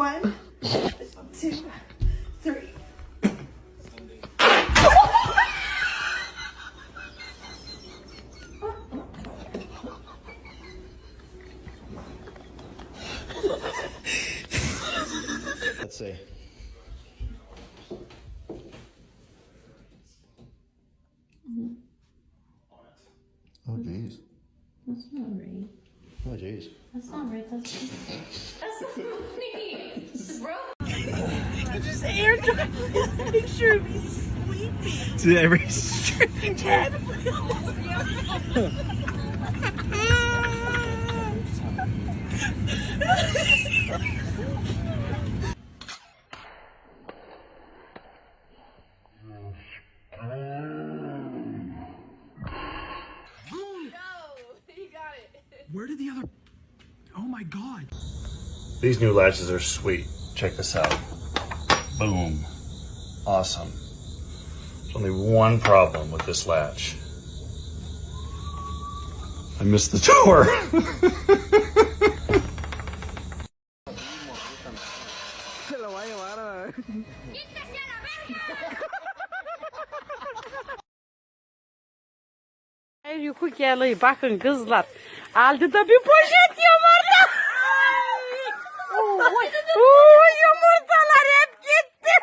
1, 2, 3. Let's see. Oh, jeez. That's not right. Oh, jeez. That's not right. That's not funny. Bro. Just air dry this picture of me sleeping. To every string. Where did the other... Oh my God. These new latches are sweet. Check this out. Boom. Awesome. There's only one problem with this latch. I missed the door. Yuku geliyor bakın kızlar. Aldı da bir poşet yumurta. Yumurtalar hep gitti.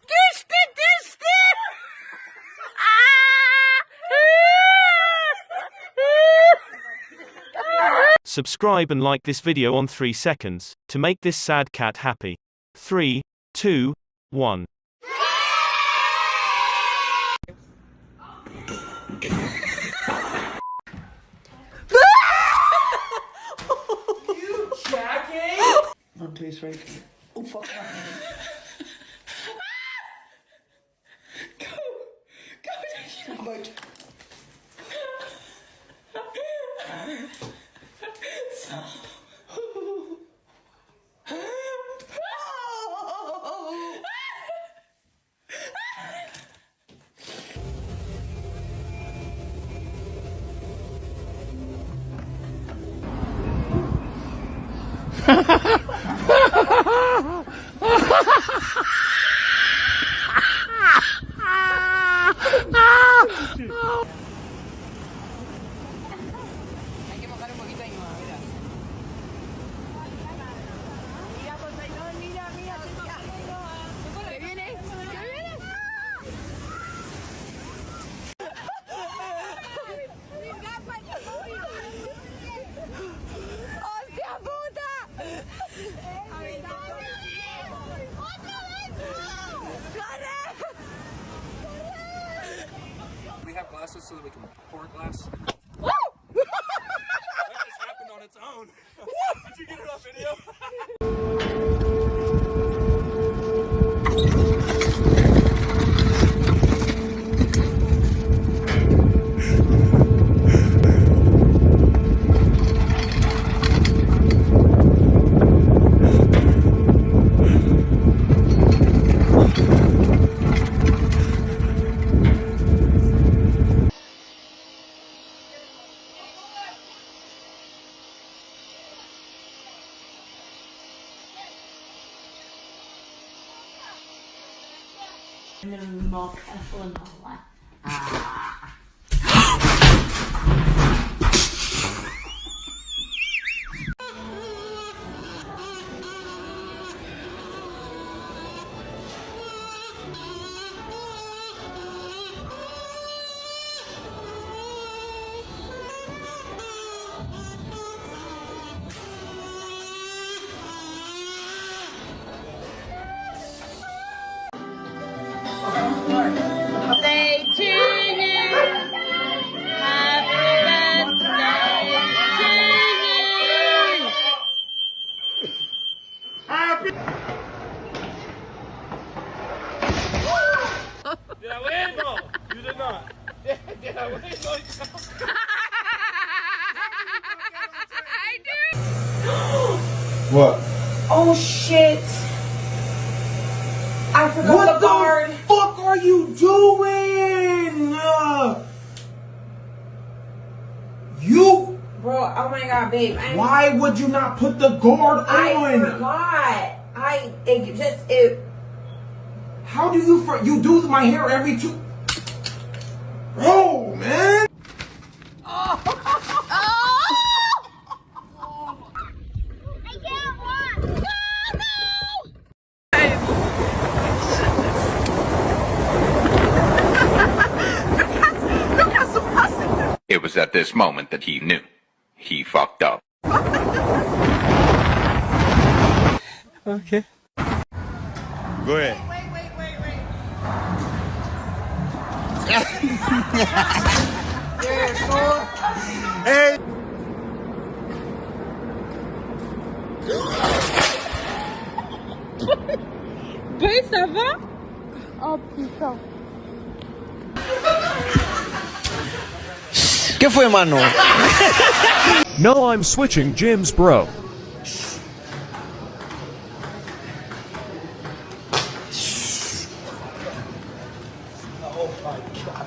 Düştü. Subscribe and like this video on 3 seconds to make this sad cat happy. 3, 2, 1. You jacking? Don't taste right. Oh, fuck. Go. Like... We have glasses so that we can pour glass. Woo! That just happened on its own. Did you get it on video? I'm gonna be more careful and all that. Birthday to you. Happy birthday to you. Did I win? No, you did not. Did I win? I do. What? Oh, shit. I forgot the card. What the fuck are you doing? Bro, Oh my god, babe. Why would you not put the gourd on? I forgot. How do you do my hair every two? Bro, man. It was at this moment that he knew. He fucked up. Okay. Go ahead. Hey. Ben, ça va? Oh putain. ¿Qué fue, mano? No, I'm switching gyms, bro. Oh my god.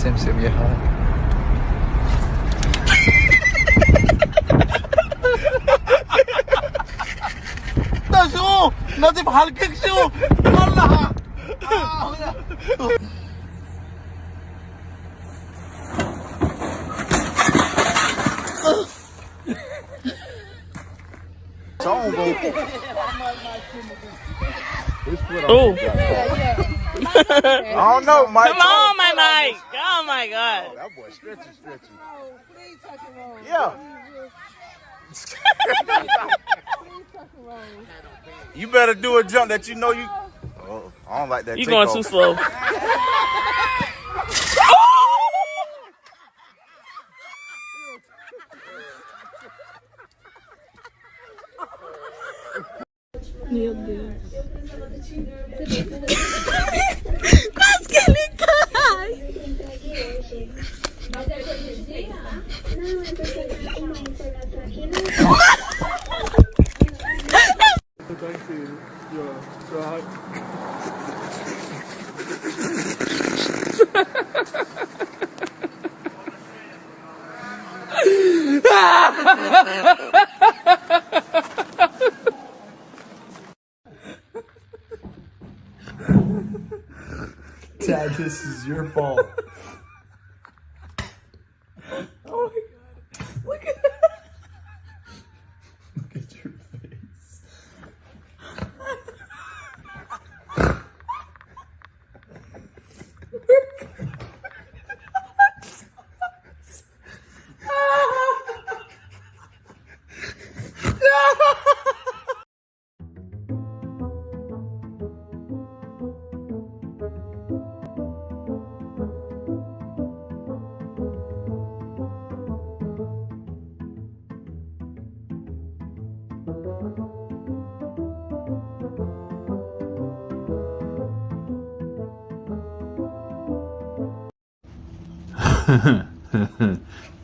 سمسم يا حال. شو نادي بحلقك شو والله Oh. I don't know, Mike. Come on, my Mike. Oh my god. Oh, that boy stretchy. Yeah. You better do a jump that you know you. Oh, I don't like that. You going too slow. Meu Deus. Quase que ele cai. Dad, this is your fault. Oh my god. Look at that. Look at your face.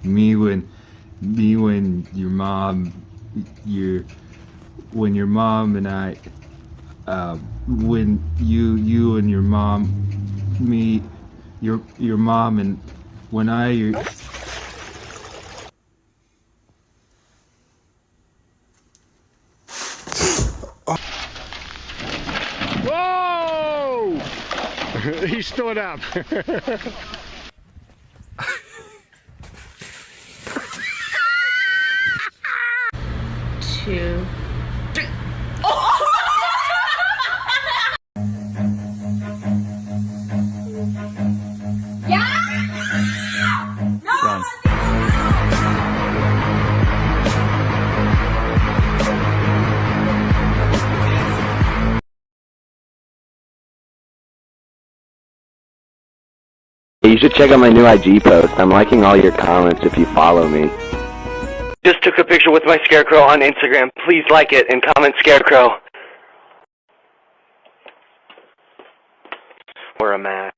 me when your mom and I when you and your mom me your mom and when I Whoa! He stood up. 2, 3. run. You should check out my new IG post. I'm liking all your comments if you follow me. Just took a picture with my scarecrow on Instagram. Please like it and comment scarecrow. We're a mask.